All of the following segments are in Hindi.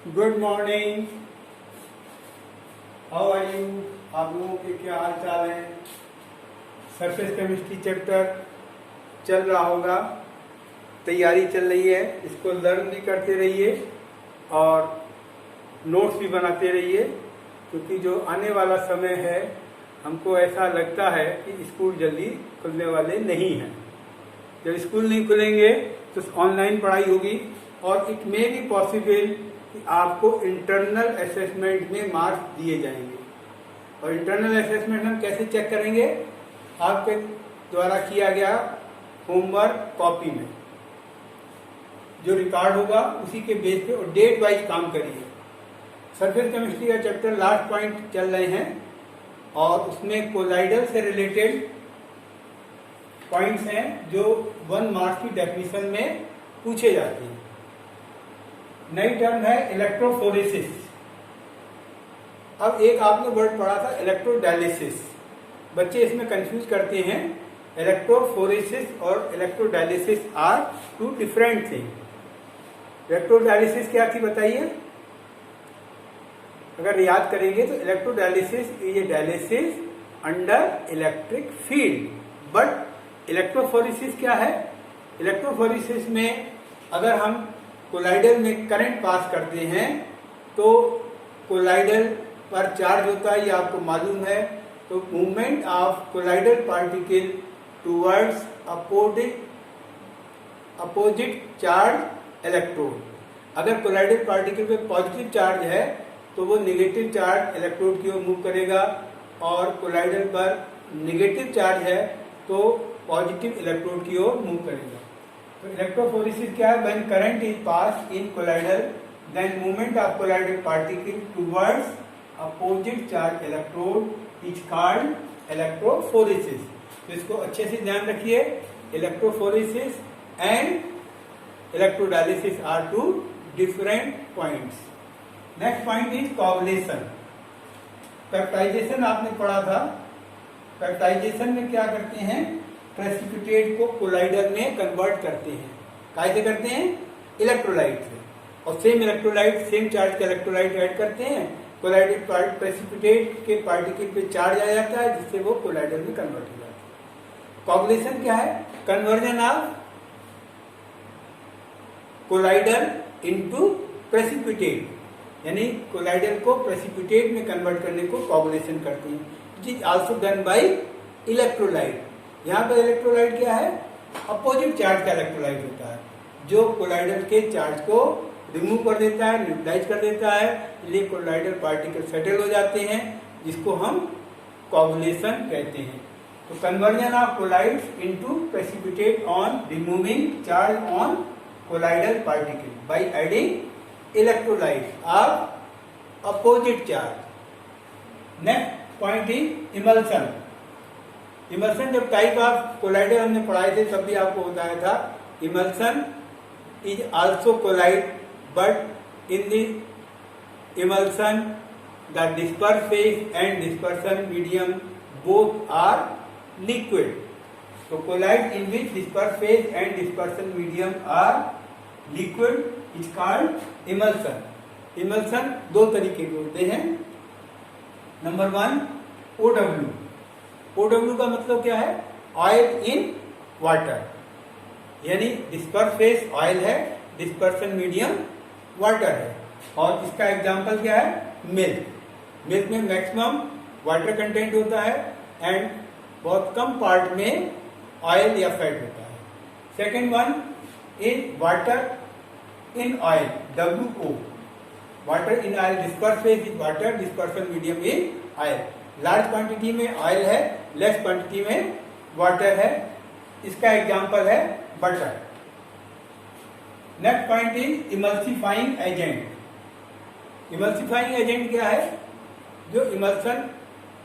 Good morning. How are you? आप लोगों के क्या हाल चाल है? सरफेस केमिस्ट्री चैप्टर चल रहा होगा, तैयारी चल रही है। इसको लर्न भी करते रहिए और नोट्स भी बनाते रहिए, क्योंकि जो आने वाला समय है हमको ऐसा लगता है कि स्कूल जल्दी खुलने वाले नहीं हैं। जब स्कूल नहीं खुलेंगे तो ऑनलाइन पढ़ाई होगी और इट मे बी पॉसिबल कि आपको इंटरनल असेसमेंट में मार्क्स दिए जाएंगे। और इंटरनल असेसमेंट हम कैसे चेक करेंगे? आपके द्वारा किया गया होमवर्क कॉपी में जो रिकॉर्ड होगा उसी के बेस पे और डेट वाइज काम करिए। सरफेस केमिस्ट्री का चैप्टर लास्ट पॉइंट चल रहे हैं और उसमें कोलाइडल से रिलेटेड पॉइंट्स हैं जो 1 मार्क्स की डेफिनेशन में पूछे जाते हैं। नई टर्म है इलेक्ट्रोफोरेसिस। अब एक आपने वर्ड पढ़ा था इलेक्ट्रोडायलिसिस। बच्चे इसमें कंफ्यूज करते हैं। इलेक्ट्रोफोरेसिस और electrodialysis are two different thing. Electrodialysis क्या थी बताइए? अगर याद करेंगे तो electrodialysis is a dialysis under electric field. But electrophoresis क्या है? इलेक्ट्रोफोरेसिस में अगर हम कोलाइडल में करंट पास करते हैं तो कोलाइडल पर चार्ज होता है, ये आपको मालूम है। तो movement of colloidal particle towards opposite charge electrode. अगर कोलाइडल पार्टिकल पे पॉजिटिव चार्ज है तो वो नेगेटिव चार्ज इलेक्ट्रोड की ओर मूव करेगा, और कोलाइडल पर नेगेटिव चार्ज है तो पॉजिटिव इलेक्ट्रोड की ओर मूव करेगा। तो इलेक्ट्रोफोरेसिस क्या है? When current is pass in colloidal then movement of colloidal particle towards opposite charge electrode is called electrophoresis. तो इसको अच्छे से ध्यान रखिए। Electrophoresis and electrodialysis are two different points. Next point is coagulation. Peptization आपने पढ़ा था। पेप्टाइजेशन में क्या करते हैं? प्रेसिपिटेट को कोलाइडल में कन्वर्ट करते हैं। कैसे करते हैं? इलेक्ट्रोलाइट से। और सेम इलेक्ट्रोलाइट, सेम चार्ज का इलेक्ट्रोलाइट ऐड करते हैं। कोलाइडल प्रेसिपिटेट के पार्टिकल पे चार्ज आ जाता है जिससे वो कोलाइडल में कन्वर्ट हो जाता है। कोआगुलेशन क्या है? Conversion of colloidal into precipitate, यानी कोलाइडल को प्रेसिपिटेट में कन्वर्ट करने को कोआगुलेशन करते हैं। It is also done by electrolyte. यहाँ पर इलेक्ट्रोलाइट क्या है? अपोजिट चार्ज का इलेक्ट्रोलाइट होता है जो कोलाइडल के चार्ज को रिमूव कर देता है, न्यूट्रलाइज कर देता है, इसलिए कोलाइडल पार्टिकल सेटल हो जाते हैं, जिसको हम कोआगुलेशन कहते हैं। तो conversion of colloids into precipitate on removing charge on colloidal particle by adding electrolyte of opposite charge. Next point is emulsion. Emulsion जब टाइप ऑफ कोलाइडल हमने पढ़ाए थे तब भी आपको बताया था। Emulsion is also colloid but in the emulsion the disperse phase and dispersion medium both are liquid. तो colloid in which disperse phase and dispersion medium are liquid is called emulsion. Emulsion दो तरीके के होते हैं। Number 1 OW। OW का मतलब क्या है? ऑयल इन वाटर, यानी डिस्पर्स फेज ऑयल है, डिस्पर्सन मीडियम वाटर है। और इसका एग्जांपल क्या है? मिल्क। मिल्क में मैक्सिमम वाटर कंटेंट होता है एंड बहुत कम पार्ट में ऑयल या फैट होता है। Second one is water in oil, WO। Water in oil, disperse phase is water, dispersion medium is oil. Large quantity में ऑयल है, लेस क्वांटिटी में वाटर है। इसका एग्जांपल है butter. Next point is emulsifying agent. Emulsifying agent क्या है? जो इमल्सन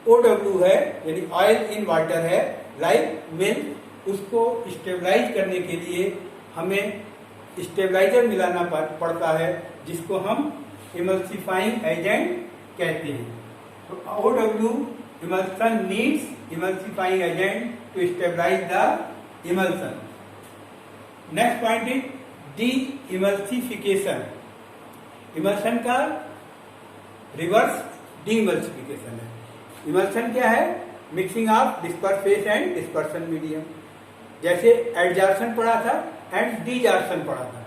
OW है, यानी ऑयल इन वाटर है, लाइक मिल्क, उसको स्टेबलाइज करने के लिए हमें स्टेबलाइजर मिलाना पड़ता है, जिसको हम इमल्सिफाइंग एजेंट कहते हैं। तो OW emulsion needs emulsifying agent to stabilize the emulsion. Next point is de-emulsification. Emulsion का रिवर्स डीइमल्सिफिकेशन है। इमल्शन क्या है? Mixing of disperse phase and dispersion medium. जैसे एडजॉर्प्शन पढ़ा था एंड डीजॉर्प्शन पढ़ा था।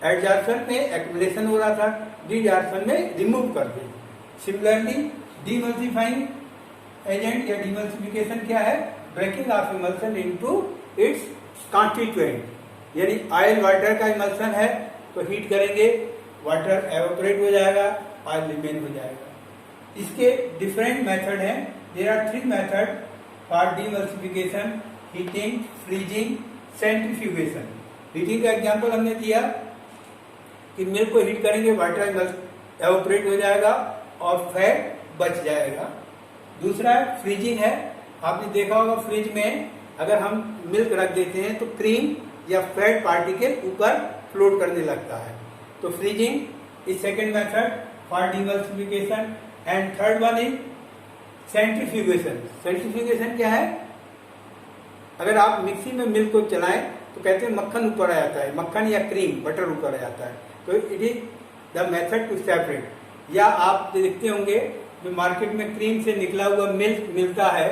एडजॉर्प्शन में एक्युमुलेशन हो रहा था, डीजॉर्प्शन में रिमूव कर दे। सिमिलरली डीइमल्सिफाइंग एजेंट या डीइमल्सिफिकेशन क्या है? Breaking of emulsion into its constituent. यानी ऑयल वाटर का इमल्शन है तो हीट करेंगे, वाटर एवोपरेट हो जाएगा, ऑयल रिमेन हो जाएगा। इसके डिफरेंट मेथड हैं। There are 3 method for demulsification: heating, freezing, centrifugation. Heating का एग्जांपल हमने दिया कि मिल्क को हीट करेंगे, वाटर एवोपरेट हो जाएगा और फैट बच जाएगा। दूसरा फ्रीजिंग है। आपने देखा होगा फ्रिज में अगर हम मिल्क रख देते हैं तो क्रीम या फैट पार्टिकल ऊपर फ्लोट करने लगता है, तो freezing is second method for demulsification. And third one is centrifugation. Centrifugation क्या है? अगर आप मिक्सी में मिल्क को चलाएं तो कहते हैं मक्खन ऊपर आ जाता है, मक्खन या क्रीम बटर ऊपर आ जाता है, तो it is the method to separate. या आप देखते होंगे जो मार्केट में क्रीम से निकला हुआ मिल्क मिलता है,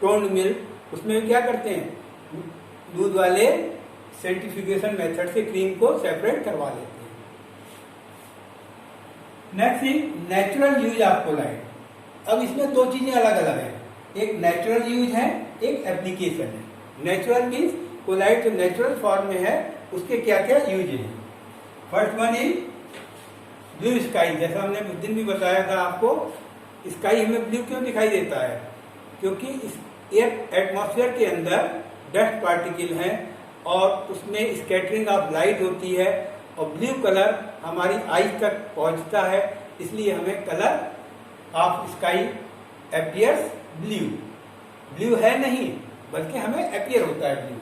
टोन्ड मिल्क, उसमें क्या करते हैं? दूध वाले सेंट्रीफ्यूगेशन मेथड से क्रीम को सेपरेट करवा लेते हैं। Next is natural use of colloid. अब इसमें 2 चीजें अलग अलग हैं, एक नेचुरल यूज है, एक एप्लीकेशन है। नेचुरल मीन्स कोलाइड जो नेचुरल फॉर्म में है उसके क्या क्या यूज है। First one is blue sky. जैसा हमने उस दिन भी बताया था आपको, स्काई हमें ब्लू क्यों दिखाई देता है? क्योंकि इस एटमॉस्फेयर के अंदर डस्ट पार्टिकल हैं और उसमें स्कैटरिंग ऑफ लाइट होती है और ब्लू कलर हमारी आईज तक पहुंचता है, इसलिए हमें colour of sky appears blue. Blue है नहीं बल्कि हमें अपीयर होता है blue.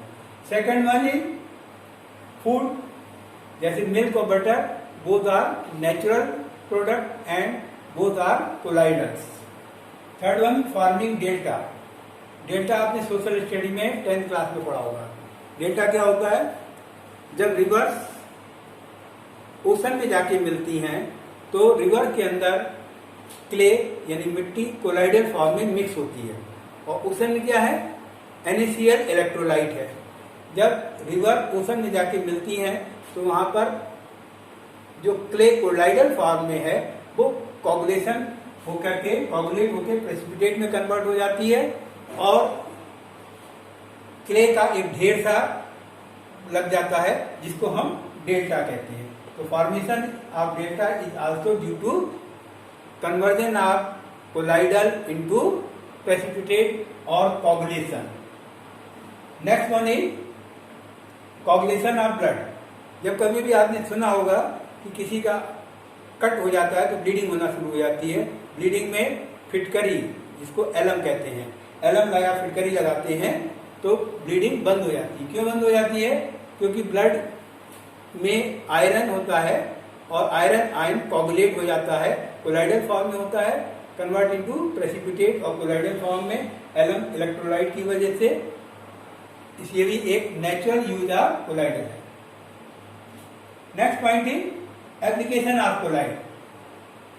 Second one is food, जैसे मिल्क और butter, both are natural product and both are colloidals. Third one forming delta. Delta आपने सोशल स्टडी में 10th क्लास में पढ़ा होगा। डेल्टा क्या होता है? जब रिवर्स ओशन में जाके मिलती हैं तो रिवर के अंदर क्ले यानी मिट्टी कोलाइडल फॉर्म में मिक्स होती है और ओशन में क्या है? NaCl इलेक्ट्रोलाइट है। जब रिवर ओशन में जाके मिलती हैं तो वहां पर जो क्ले कोलाइडल फॉर्म में है वो कोगुलेशन कोगुलेट होकर प्रेसिपिटेट में कन्वर्ट हो जाती है और क्ले का एक ढेर सा लग जाता है जिसको हम डेल्टा कहते हैं। तो formation of delta is also due to conversion of colloidal into precipitate और coagulation. Next one is coagulation of blood. जब कभी भी आपने सुना होगा कि किसी का कट हो जाता है तो ब्लीडिंग होना शुरू हो जाती है। ब्लीडिंग में फिटकरी, जिसको एलम कहते हैं, एलम या फिटकरी लगाते हैं तो ब्लीडिंग बंद हो जाती है। क्यों बंद हो जाती है? क्योंकि ब्लड में आयरन होता है और आयरन आयन कोगुलेट हो जाता है, कोलाइडल फॉर्म में होता है, कन्वर्ट इनटू प्रेसिपिटेट और कोलाइडल फॉर्म में एलम इलेक्ट्रोलाइट की वजह से। इसलिए भी एक नेचुरल यूज ऑफ कोलाइडल है। Next point is application of colloid.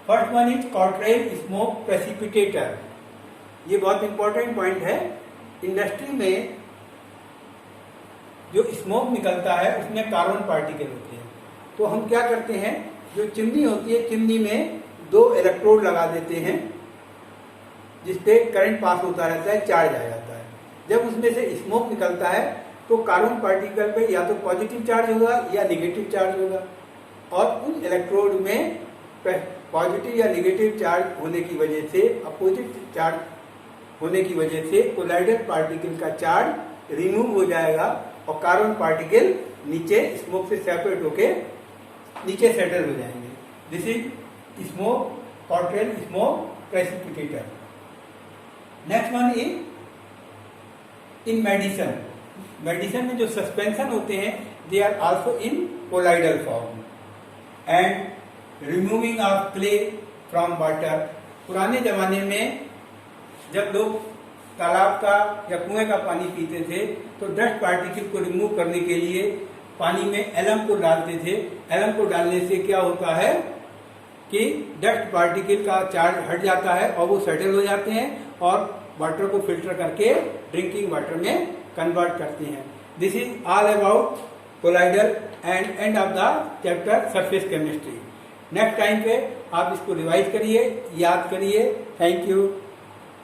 First one is Cottrell smoke precipitator. ये बहुत इंपॉर्टेंट पॉइंट है। इंडस्ट्री में जो स्मोक निकलता है उसमें कार्बन पार्टिकल होते हैं, तो हम क्या करते हैं, जो चिमनी होती है चिमनी में 2 इलेक्ट्रोड लगा देते हैं जिसपे करंट पास होता रहता है, चार्ज आ जाता है। जब उसमें से स्मोक निकलता है तो कार्बन पार्टिकल पे या तो पॉजिटिव चार्ज होगा या निगेटिव चार्ज होगा और उन इलेक्ट्रोड में पॉजिटिव या निगेटिव चार्ज होने की वजह से, अपोजिट चार्ज होने की वजह से कोलाइडल पार्टिकल का चार्ज रिमूव हो जाएगा और कार्बन पार्टिकल नीचे स्मोक से सेपरेट होके नीचे सेटल हो जाएंगे। This is smoke Cottrell smoke precipitator. Next one is in medicine. Medicine में जो सस्पेंशन होते हैं they are also in colloidal form and removing of clay from water. पुराने जमाने में जब लोग तालाब का या कुएं का पानी पीते थे तो डस्ट पार्टिकल को रिमूव करने के लिए पानी में एलम को डालते थे। एलम को डालने से क्या होता है, कि डस्ट पार्टिकल का चार्ज हट जाता है और वो सेटल हो जाते हैं और वाटर को फिल्टर करके ड्रिंकिंग वाटर में कन्वर्ट करते हैं। This is all about colloidal and end of the chapter surface chemistry. Next time पे आप इसको रिवाइज करिए, याद करिए। Thank you.